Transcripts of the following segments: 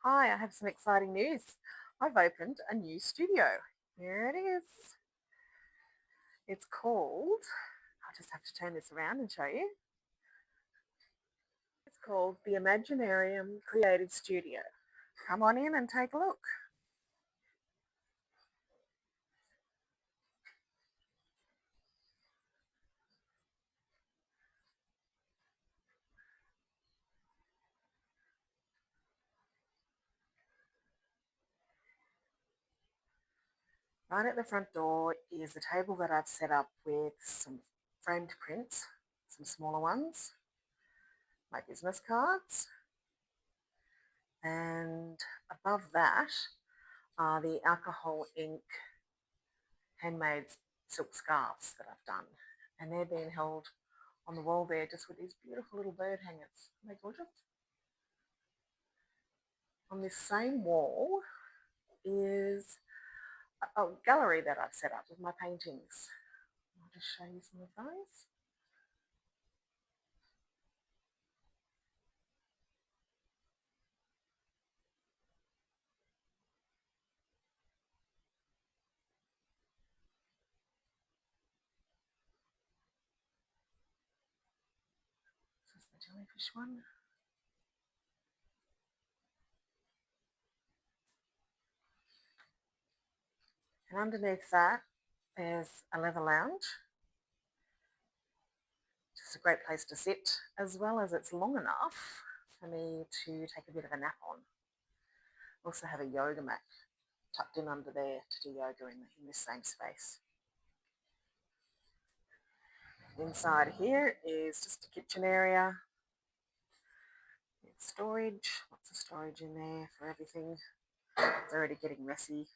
Hi, I have some exciting news. I've opened a new studio. Here it is. It's called, I'll just have to turn this around and show you. It's called the Imaginarium Creative Studio. Come on in and take a look. Right at the front door is a table that I've set up with some framed prints, some smaller ones, my business cards, and above that are the alcohol ink handmade silk scarves that I've done. And they're being held on the wall there just with these beautiful little bird hangers. Aren't they gorgeous? On this same wall is a gallery that I've set up with my paintings. I'll just show you some of those. This is the jellyfish one. And underneath that there's a leather lounge. Just a great place to sit, as well as it's long enough for me to take a bit of a nap on. Also have a yoga mat tucked in under there to do yoga in this same space. Inside here is just a kitchen area. It's storage, lots of storage in there for everything. It's already getting messy,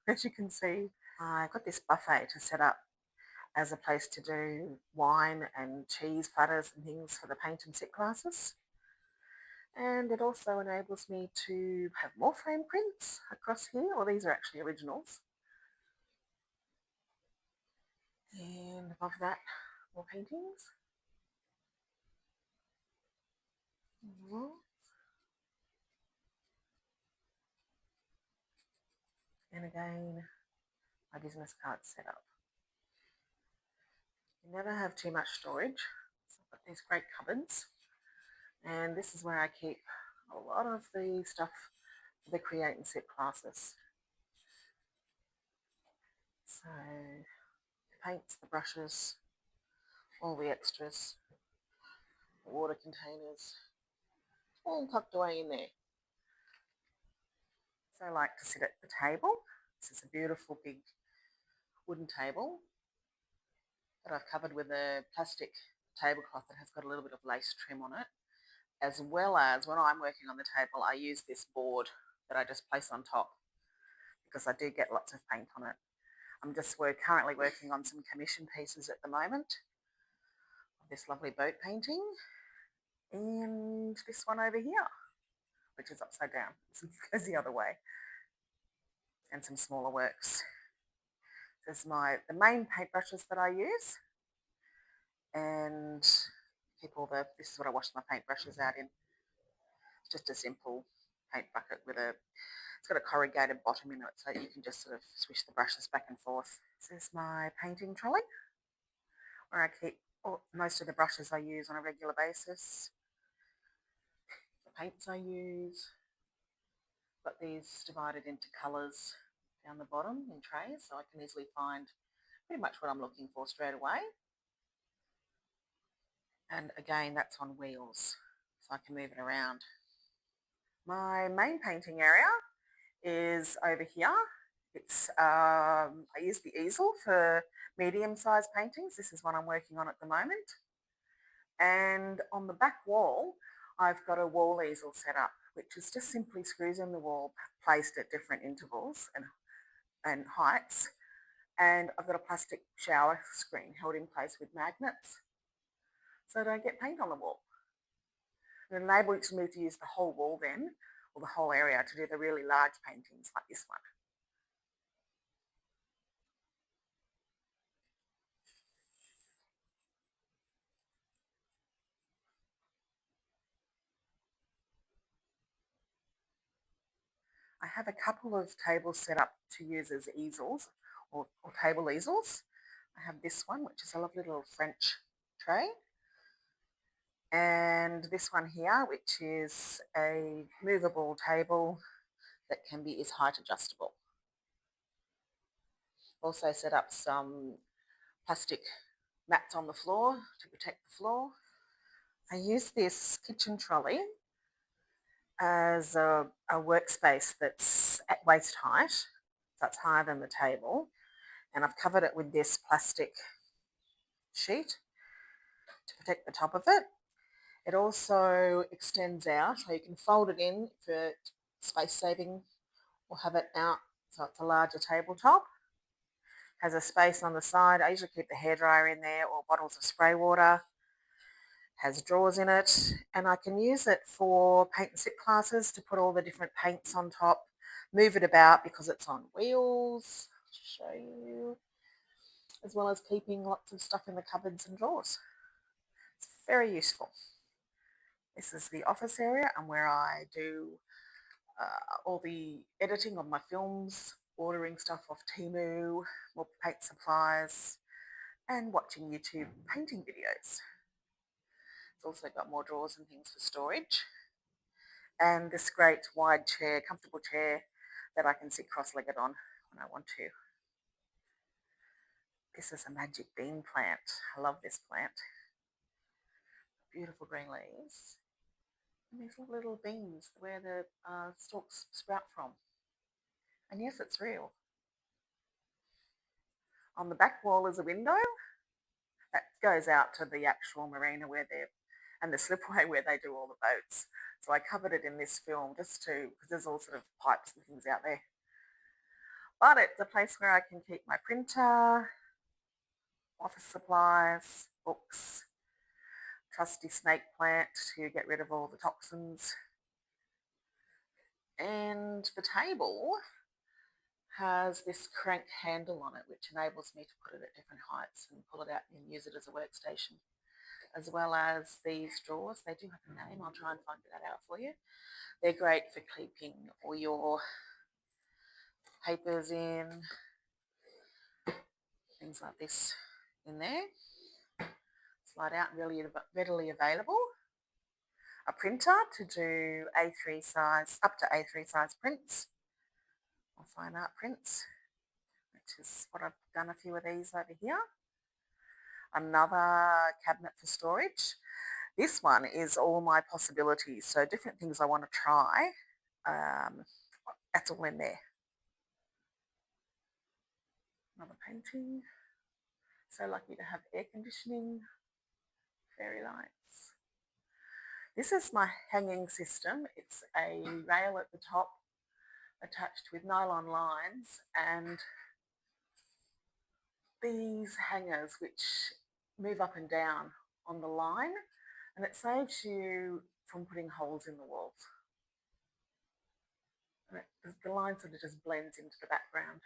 as you can see. I've got this buffet to set up as a place to do wine and cheese platters and things for the paint and sit classes. And it also enables me to have more frame prints across here. Well, these are actually originals. And above that, more paintings. And again, my business cards set up. You never have too much storage. So I've got these great cupboards. And this is where I keep a lot of the stuff for the create and sit classes. So the paints, the brushes, all the extras, the water containers, all tucked away in there. So I like to sit at the table. This is a beautiful big wooden table that I've covered with a plastic tablecloth that has got a little bit of lace trim on it. As well as when I'm working on the table, I use this board that I just place on top because I do get lots of paint on it. I'm just currently working on some commission pieces at the moment. This lovely boat painting and this one over here, which is upside down. It goes the other way. And some smaller works. There's the main paintbrushes that I use, and this is what I wash my paintbrushes out in. It's just a simple paint bucket it's got a corrugated bottom in it, so you can just sort of swish the brushes back and forth. This is my painting trolley, where I keep most of the brushes I use on a regular basis, the paints I use. Got these divided into colours down the bottom in trays, so I can easily find pretty much what I'm looking for straight away. And again, that's on wheels, so I can move it around. My main painting area is over here. I use the easel for medium-sized paintings. This is what I'm working on at the moment. And on the back wall, I've got a wall easel set up, which is just simply screws in the wall placed at different intervals and heights. And I've got a plastic shower screen held in place with magnets so I don't get paint on the wall. It enables me to use the whole wall then, or the whole area, to do the really large paintings like this one. have a couple of tables set up to use as easels or table easels. I have this one, which is a lovely little French tray. And this one here, which is a movable table that is height adjustable. Also set up some plastic mats on the floor to protect the floor. I use this kitchen trolley as a workspace that's at waist height, so it's higher than the table, and I've covered it with this plastic sheet to protect the top of it. It also extends out, so you can fold it in for space saving or have it out so it's a larger tabletop. Has a space on the side. I usually keep the hairdryer in there or bottles of spray water. Has drawers in it, and I can use it for paint and sip classes to put all the different paints on top, move it about because it's on wheels, to show you, as well as keeping lots of stuff in the cupboards and drawers. It's very useful. This is the office area and where I do all the editing of my films, ordering stuff off Temu, more paint supplies, and watching YouTube painting videos. It's also got more drawers and things for storage. And this great wide chair, comfortable chair that I can sit cross-legged on when I want to. This is a magic bean plant. I love this plant. Beautiful green leaves. And these little beans where the stalks sprout from. And yes, it's real. On the back wall is a window that goes out to the actual marina and the slipway where they do all the boats. So I covered it in this film just because there's all sort of pipes and things out there. But it's a place where I can keep my printer, office supplies, books, trusty snake plant to get rid of all the toxins. And the table has this crank handle on it, which enables me to put it at different heights and pull it out and use it as a workstation, as well as these drawers. They do have a name. I'll try and find that out for you. They're great for keeping all your papers in, things like this in there. Slide out, really readily available. A printer to do A3 size, up to A3 size prints, or fine art prints, which is what I've done a few of these over here. Another cabinet for storage. This one is all my possibilities, so different things I want to try. That's all in there. Another painting. So lucky to have air conditioning, fairy lights. This is my hanging system. It's a rail at the top attached with nylon lines and these hangers which move up and down on the line, and it saves you from putting holes in the walls. And the line sort of just blends into the background.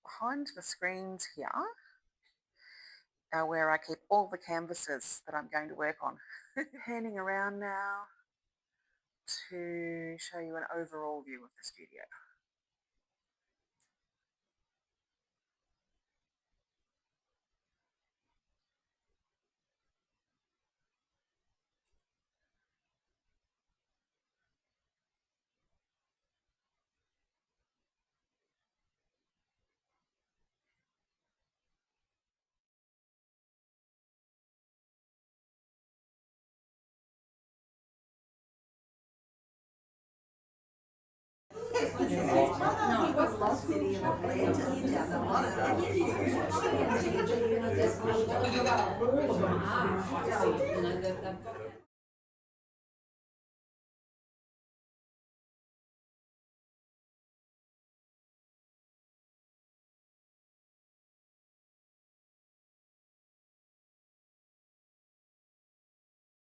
Behind the screens here are where I keep all the canvases that I'm going to work on. Panning around now to show you an overall view of the studio.